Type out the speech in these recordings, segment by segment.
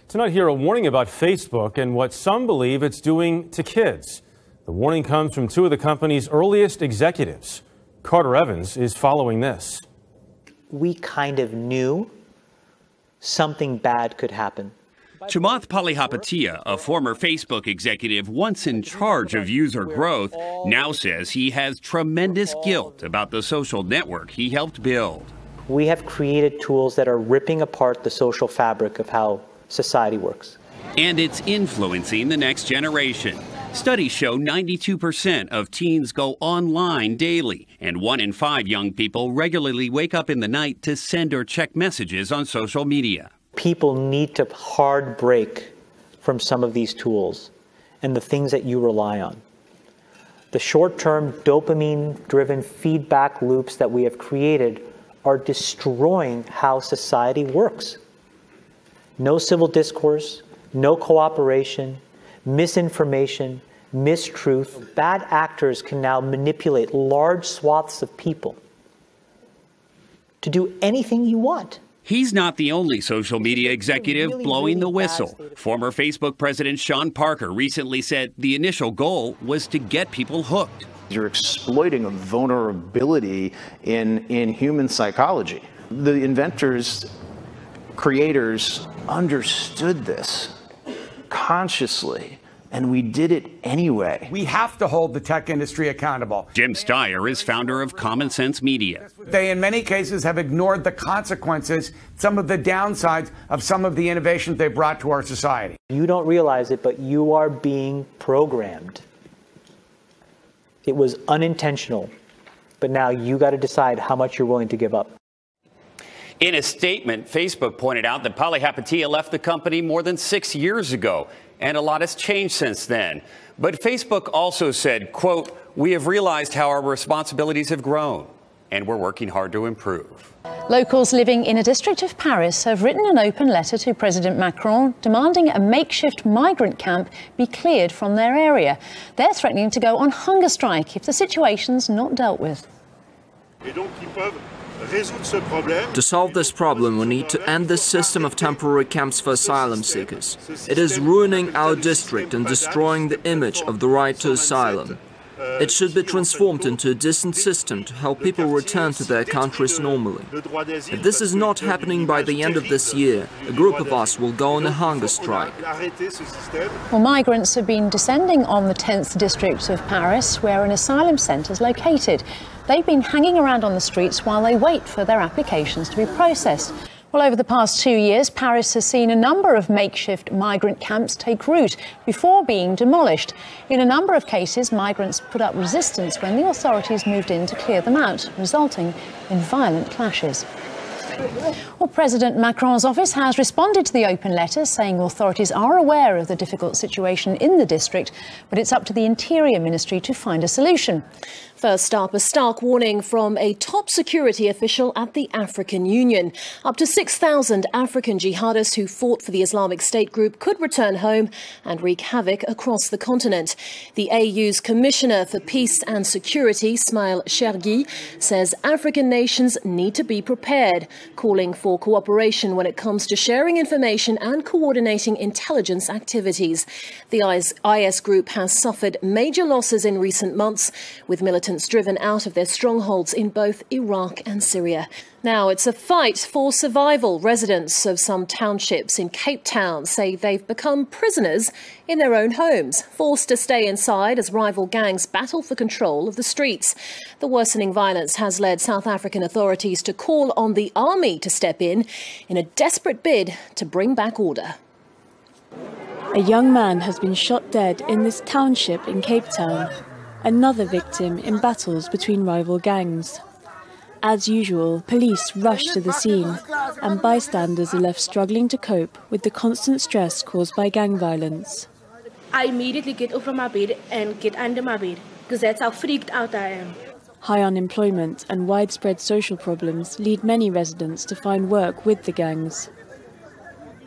Tonight, here a warning about Facebook and what some believe it's doing to kids. The warning comes from two of the company's earliest executives. Carter Evans is following this. We kind of knew something bad could happen. Chamath Palihapitiya, a former Facebook executive once in charge of user growth, now says he has tremendous guilt about the social network he helped build. We have created tools that are ripping apart the social fabric of how society works. And it's influencing the next generation. Studies show 92% of teens go online daily, and 1 in 5 young people regularly wake up in the night to send or check messages on social media. People need to hard break from some of these tools and the things that you rely on. The short-term dopamine-driven feedback loops that we have created are destroying how society works. No civil discourse, no cooperation, misinformation, mistruth. Bad actors can now manipulate large swaths of people to do anything you want. He's not the only social media executive blowing the whistle. Former Facebook president Sean Parker recently said the initial goal was to get people hooked. You're exploiting a vulnerability in human psychology. The inventors, creators understood this consciously, and we did it anyway. We have to hold the tech industry accountable. Jim Steyer is founder of Common Sense Media. They, in many cases, have ignored the consequences, some of the downsides of some of the innovations they brought to our society. You don't realize it, but you are being programmed. It was unintentional, but now you got to decide how much you're willing to give up. In a statement, Facebook pointed out that Palihapitiya left the company more than 6 years ago, and a lot has changed since then. But Facebook also said, quote, "We have realized how our responsibilities have grown, and we're working hard to improve." Locals living in a district of Paris have written an open letter to President Macron demanding a makeshift migrant camp be cleared from their area. They're threatening to go on hunger strike if the situation's not dealt with. To solve this problem, we need to end this system of temporary camps for asylum seekers. It is ruining our district and destroying the image of the right to asylum. It should be transformed into a decent system to help people return to their countries normally. If this is not happening by the end of this year, a group of us will go on a hunger strike. Well, migrants have been descending on the 10th district of Paris, where an asylum centre is located. They've been hanging around on the streets while they wait for their applications to be processed. Well, over the past 2 years, Paris has seen a number of makeshift migrant camps take root before being demolished. In a number of cases, migrants put up resistance when the authorities moved in to clear them out, resulting in violent clashes. Well, President Macron's office has responded to the open letter, saying authorities are aware of the difficult situation in the district, but it's up to the Interior Ministry to find a solution. First up, a stark warning from a top security official at the African Union. Up to 6,000 African jihadists who fought for the Islamic State group could return home and wreak havoc across the continent. The AU's Commissioner for Peace and Security, Smail Chergui, says African nations need to be prepared, calling for cooperation when it comes to sharing information and coordinating intelligence activities. The IS group has suffered major losses in recent months, with militants driven out of their strongholds in both Iraq and Syria. Now it's a fight for survival. Residents of some townships in Cape Town say they've become prisoners in their own homes, forced to stay inside as rival gangs battle for control of the streets. The worsening violence has led South African authorities to call on the army to step in a desperate bid to bring back order. A young man has been shot dead in this township in Cape Town. Another victim in battles between rival gangs. As usual, police rush to the scene, and bystanders are left struggling to cope with the constant stress caused by gang violence. I immediately get up from my bed and get under my bed, because that's how freaked out I am. High unemployment and widespread social problems lead many residents to find work with the gangs.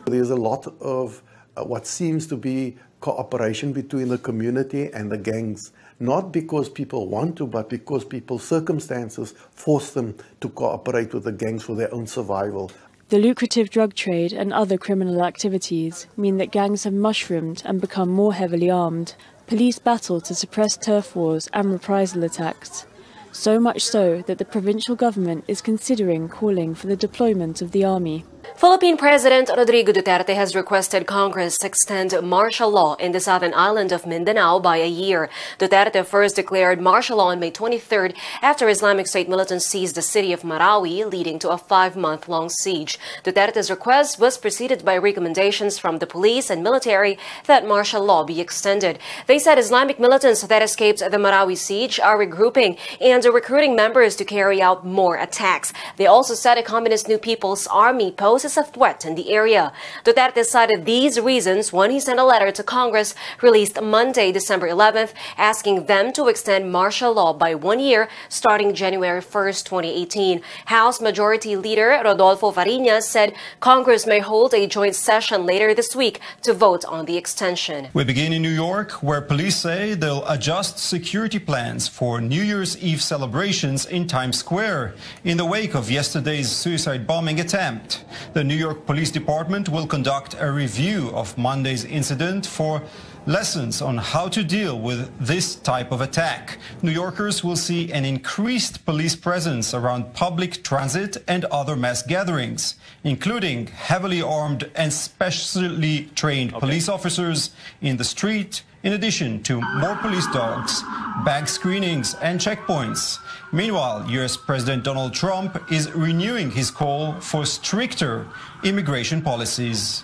There's a lot of what seems to be cooperation between the community and the gangs. Not because people want to, but because people's circumstances force them to cooperate with the gangs for their own survival. The lucrative drug trade and other criminal activities mean that gangs have mushroomed and become more heavily armed. Police battle to suppress turf wars and reprisal attacks. So much so that the provincial government is considering calling for the deployment of the army. Philippine President Rodrigo Duterte has requested Congress extend martial law in the southern island of Mindanao by a year. Duterte first declared martial law on May 23rd after Islamic State militants seized the city of Marawi, leading to a 5-month-long siege. Duterte's request was preceded by recommendations from the police and military that martial law be extended. They said Islamic militants that escaped the Marawi siege are regrouping and are recruiting members to carry out more attacks. They also said a Communist New People's Army poses a threat in the area. Duterte cited these reasons when he sent a letter to Congress released Monday, December 11th, asking them to extend martial law by 1 year starting January 1st, 2018. House Majority Leader Rodolfo Fariñas said Congress may hold a joint session later this week to vote on the extension. We begin in New York, where police say they'll adjust security plans for New Year's Eve celebrations in Times Square in the wake of yesterday's suicide bombing attempt. The New York Police Department will conduct a review of Monday's incident for lessons on how to deal with this type of attack. New Yorkers will see an increased police presence around public transit and other mass gatherings, including heavily armed and specially trained police officers in the street, in addition to more police dogs, bag screenings and checkpoints. Meanwhile, U.S. President Donald Trump is renewing his call for stricter immigration policies.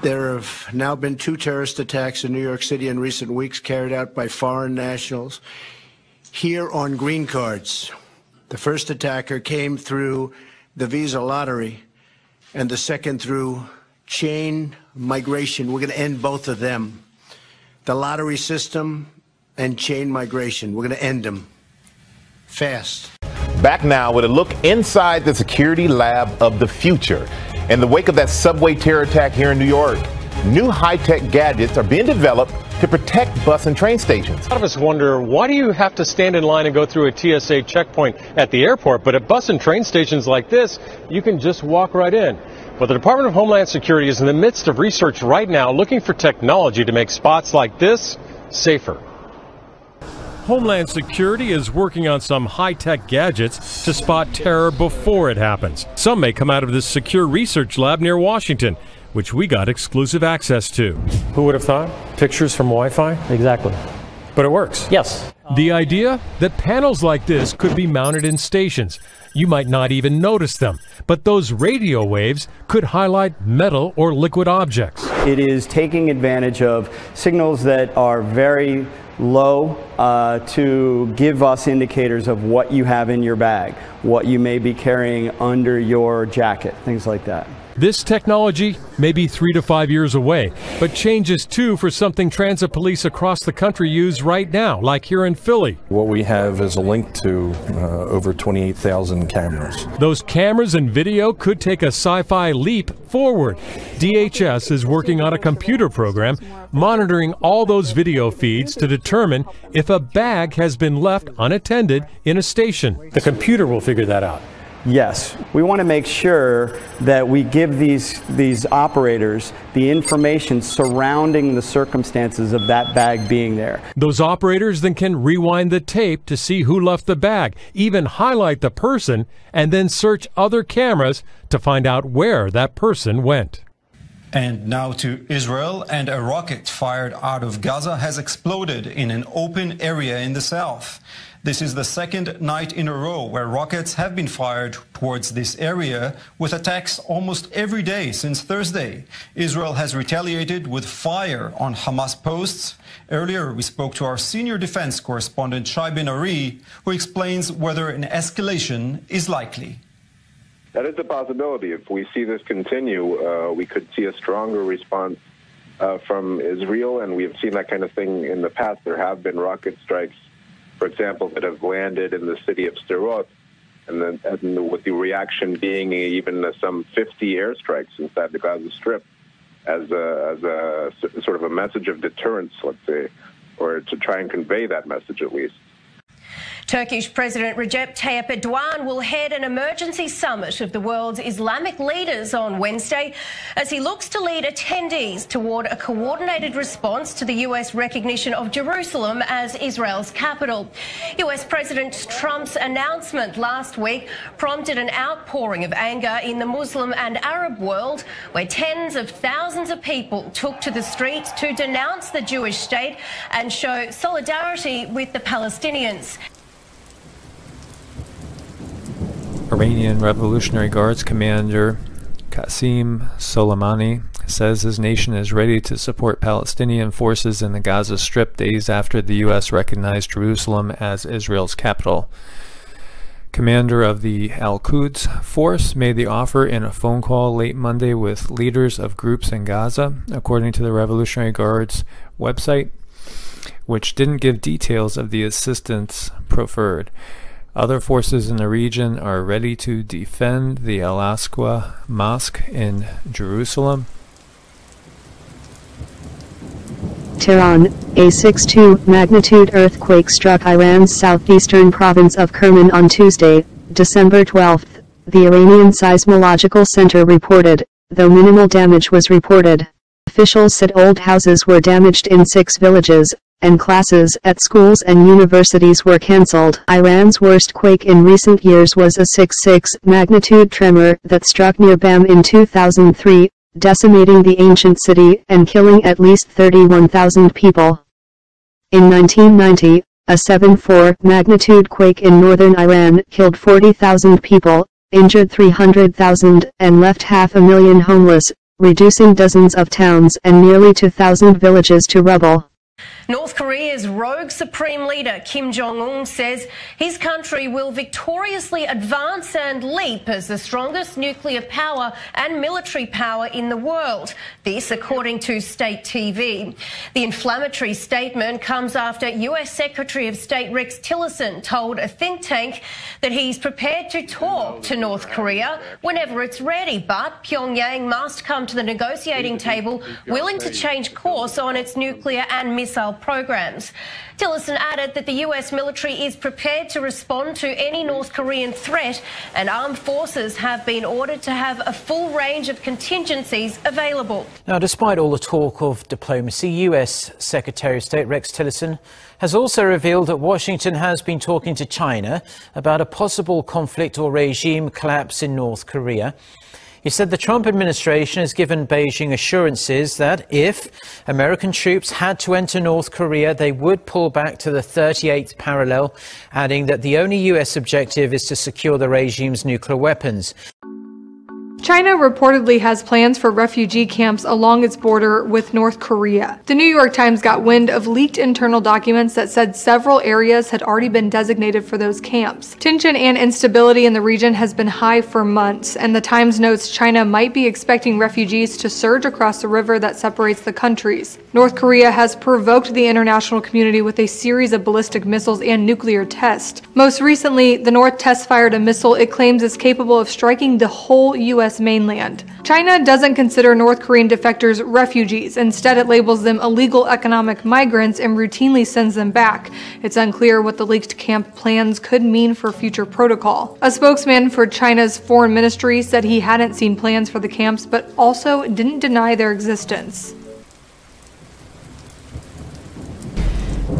There have now been 2 terrorist attacks in New York City in recent weeks carried out by foreign nationals here on green cards. The first attacker came through the visa lottery and the second through chain migration. We're going to end both of them. The lottery system and chain migration. We're going to end them fast. Back now with a look inside the security lab of the future. In the wake of that subway terror attack here in New York, new high-tech gadgets are being developed to protect bus and train stations. A lot of us wonder, why do you have to stand in line and go through a TSA checkpoint at the airport? But at bus and train stations like this, you can just walk right in. Well, the Department of Homeland Security is in the midst of research right now looking for technology to make spots like this safer. Homeland Security is working on some high-tech gadgets to spot terror before it happens. Some may come out of this secure research lab near Washington, which we got exclusive access to. Who would have thought? Pictures from Wi-Fi? Exactly. But it works. Yes. The idea that panels like this could be mounted in stations. You might not even notice them, but those radio waves could highlight metal or liquid objects. It is taking advantage of signals that are very low to give us indicators of what you have in your bag, what you may be carrying under your jacket, things like that. This technology may be 3 to 5 years away, but changes too for something transit police across the country use right now, like here in Philly. What we have is a link to over 28,000 cameras. Those cameras and video could take a sci-fi leap forward. DHS is working on a computer program monitoring all those video feeds to determine if a bag has been left unattended in a station. The computer will figure that out. Yes, we want to make sure that we give these operators the information surrounding the circumstances of that bag being there. Those operators then can rewind the tape to see who left the bag, even highlight the person, and then search other cameras to find out where that person went. And now to Israel, and a rocket fired out of Gaza has exploded in an open area in the south. This is the second night in a row where rockets have been fired towards this area, with attacks almost every day since Thursday. Israel has retaliated with fire on Hamas posts. Earlier, we spoke to our senior defense correspondent Shai Ben Ari, who explains whether an escalation is likely. That is a possibility. If we see this continue, we could see a stronger response from Israel, and we have seen that kind of thing in the past. There have been rocket strikes, for example, that have landed in the city of Sderot, and with the reaction being even some 50 airstrikes inside the Gaza Strip as a sort of a message of deterrence, let's say, or to try and convey that message at least. Turkish President Recep Tayyip Erdogan will head an emergency summit of the world's Islamic leaders on Wednesday as he looks to lead attendees toward a coordinated response to the US recognition of Jerusalem as Israel's capital. US President Trump's announcement last week prompted an outpouring of anger in the Muslim and Arab world, where tens of thousands of people took to the streets to denounce the Jewish state and show solidarity with the Palestinians. Iranian Revolutionary Guards commander Qasem Soleimani says his nation is ready to support Palestinian forces in the Gaza Strip days after the U.S. recognized Jerusalem as Israel's capital. Commander of the Al-Quds force made the offer in a phone call late Monday with leaders of groups in Gaza, according to the Revolutionary Guards website, which didn't give details of the assistance proffered. Other forces in the region are ready to defend the Al-Aqsa Mosque in Jerusalem. Tehran, a 6.2 magnitude earthquake struck Iran's southeastern province of Kerman on Tuesday, December 12, the Iranian Seismological Center reported, though minimal damage was reported. Officials said old houses were damaged in 6 villages, and classes at schools and universities were cancelled. Iran's worst quake in recent years was a 6.6 magnitude tremor that struck near Bam in 2003, decimating the ancient city and killing at least 31,000 people. In 1990, a 7.4 magnitude quake in northern Iran killed 40,000 people, injured 300,000, and left 500,000 homeless, reducing dozens of towns and nearly 2,000 villages to rubble. North Korea's rogue supreme leader Kim Jong-un says his country will victoriously advance and leap as the strongest nuclear power and military power in the world. This according to state TV. The inflammatory statement comes after US Secretary of State Rex Tillerson told a think tank that he's prepared to talk to North Korea whenever it's ready, but Pyongyang must come to the negotiating table willing to change course on its nuclear and missile programs. Tillerson added that the US military is prepared to respond to any North Korean threat, and armed forces have been ordered to have a full range of contingencies available. Now, despite all the talk of diplomacy, US Secretary of State Rex Tillerson has also revealed that Washington has been talking to China about a possible conflict or regime collapse in North Korea. He said the Trump administration has given Beijing assurances that if American troops had to enter North Korea, they would pull back to the 38th parallel, adding that the only US objective is to secure the regime's nuclear weapons. China reportedly has plans for refugee camps along its border with North Korea. The New York Times got wind of leaked internal documents that said several areas had already been designated for those camps. Tension and instability in the region has been high for months, and the Times notes China might be expecting refugees to surge across the river that separates the countries. North Korea has provoked the international community with a series of ballistic missiles and nuclear tests. Most recently, the North test-fired a missile it claims is capable of striking the whole U.S. mainland. China doesn't consider North Korean defectors refugees. Instead, it labels them illegal economic migrants and routinely sends them back. It's unclear what the leaked camp plans could mean for future protocol. A spokesman for China's foreign ministry said he hadn't seen plans for the camps, but also didn't deny their existence.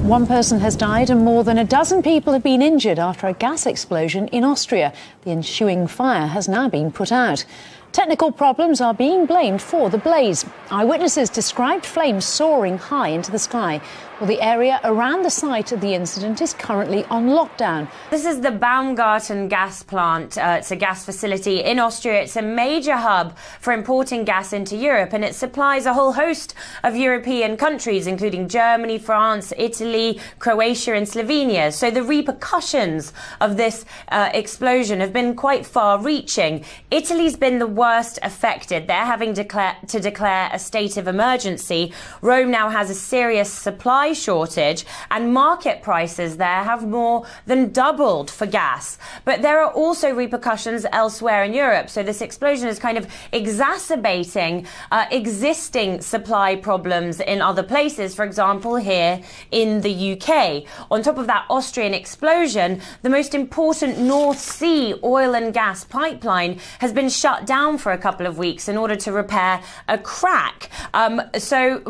One person has died and more than a dozen people have been injured after a gas explosion in Austria. The ensuing fire has now been put out. Technical problems are being blamed for the blaze. Eyewitnesses described flames soaring high into the sky. Well, the area around the site of the incident is currently on lockdown. This is the Baumgarten gas plant. It's a gas facility in Austria. It's a major hub for importing gas into Europe, and it supplies a whole host of European countries, including Germany, France, Italy, Croatia and Slovenia. So the repercussions of this explosion have been quite far-reaching. Italy's been the worst affected. They're having to declare a state of emergency. Rome now has a serious supply shortage, and market prices there have more than doubled for gas. But there are also repercussions elsewhere in Europe. So this explosion is kind of exacerbating existing supply problems in other places, for example, here in the UK. On top of that Austrian explosion, the most important North Sea oil and gas pipeline has been shut down for a couple of weeks in order to repair a crack. So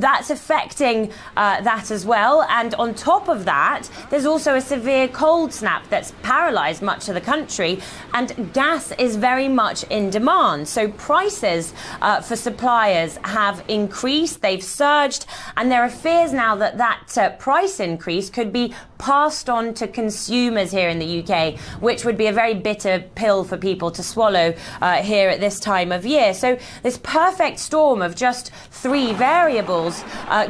that's affecting that as well. And on top of that, there's also a severe cold snap that's paralyzed much of the country, and gas is very much in demand. So prices for suppliers have increased, they've surged, and there are fears now that that price increase could be passed on to consumers here in the UK, which would be a very bitter pill for people to swallow here at this time of year. So this perfect storm of just three variables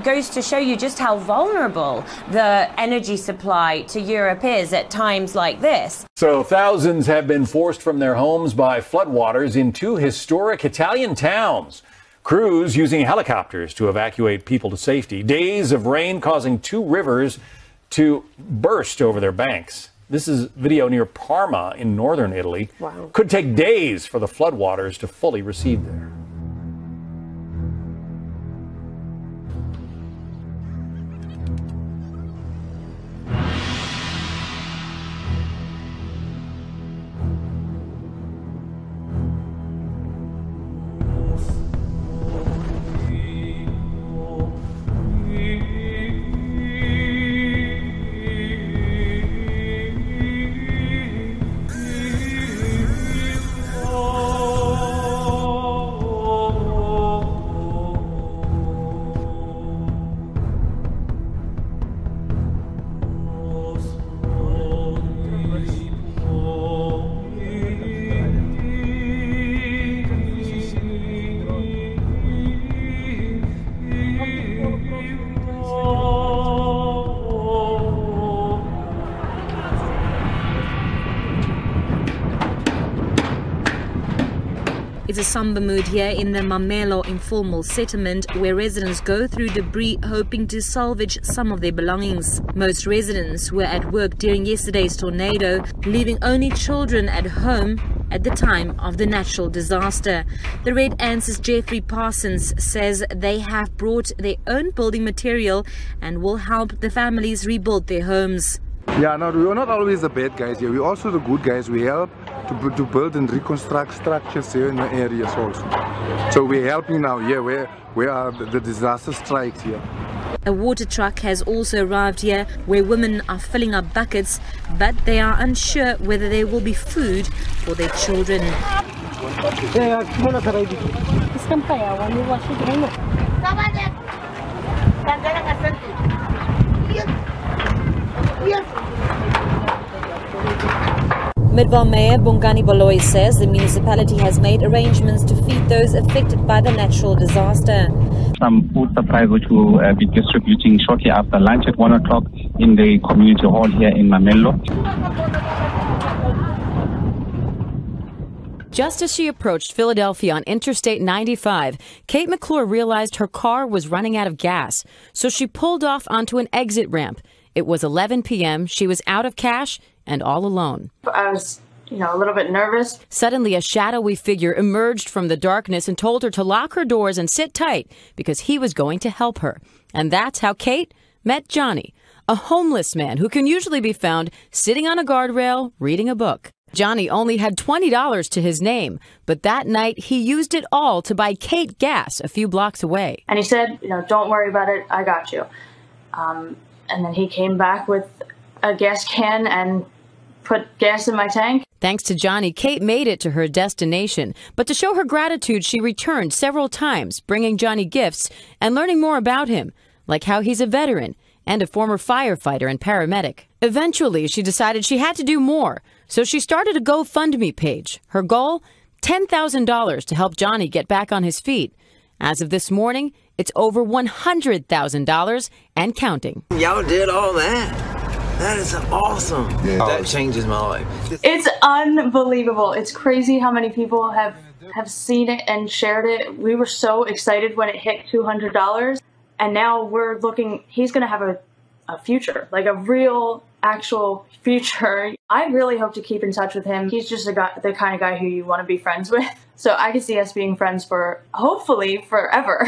goes to show you just how vulnerable the energy supply to Europe is at times like this. So thousands have been forced from their homes by floodwaters in two historic Italian towns. Crews using helicopters to evacuate people to safety. Days of rain causing two rivers to burst over their banks. This is video near Parma in northern Italy. Wow. Could take days for the floodwaters to fully recede there. It's a somber mood here in the Mamelo informal settlement, where residents go through debris hoping to salvage some of their belongings. Most residents were at work during yesterday's tornado, leaving only children at home at the time of the natural disaster. The Red Ants' Jeffrey Parsons says they have brought their own building material and will help the families rebuild their homes. Yeah, no, we are not always the bad guys here. We're also the good guys. We help to build and reconstruct structures here in the areas also. So we're helping now here where the disaster strikes here. A water truck has also arrived here, where women are filling up buckets, but they are unsure whether there will be food for their children. Midvale Mayor Bongani Baloyi says the municipality has made arrangements to feed those affected by the natural disaster. Some food supplies which will be distributing shortly after lunch at 1 o'clock in the community hall here in Mamelo. Just as she approached Philadelphia on Interstate 95, Kate McClure realized her car was running out of gas, so she pulled off onto an exit ramp. It was 11 p.m. She was out of cash and all alone. I was, a little bit nervous. Suddenly, a shadowy figure emerged from the darkness and told her to lock her doors and sit tight because he was going to help her. And that's how Kate met Johnny, a homeless man who can usually be found sitting on a guardrail reading a book. Johnny only had $20 to his name, but that night he used it all to buy Kate gas a few blocks away. And he said, don't worry about it, I got you. And then he came back with a gas can and put gas in my tank. Thanks to Johnny, Kate made it to her destination. But to show her gratitude, she returned several times, bringing Johnny gifts and learning more about him, like how he's a veteran and a former firefighter and paramedic. Eventually, she decided she had to do more, so she started a GoFundMe page. Her goal? $10,000 to help Johnny get back on his feet. As of this morning, it's over $100,000 and counting. Y'all did all that? That is awesome. Yeah. That changes my life. It's unbelievable. It's crazy how many people have have seen it and shared it. We were so excited when it hit $200, and now we're looking, he's going to have a future, like a real, actual future. I really hope to keep in touch with him. He's just the kind of guy who you want to be friends with. So I can see us being friends for, hopefully, forever.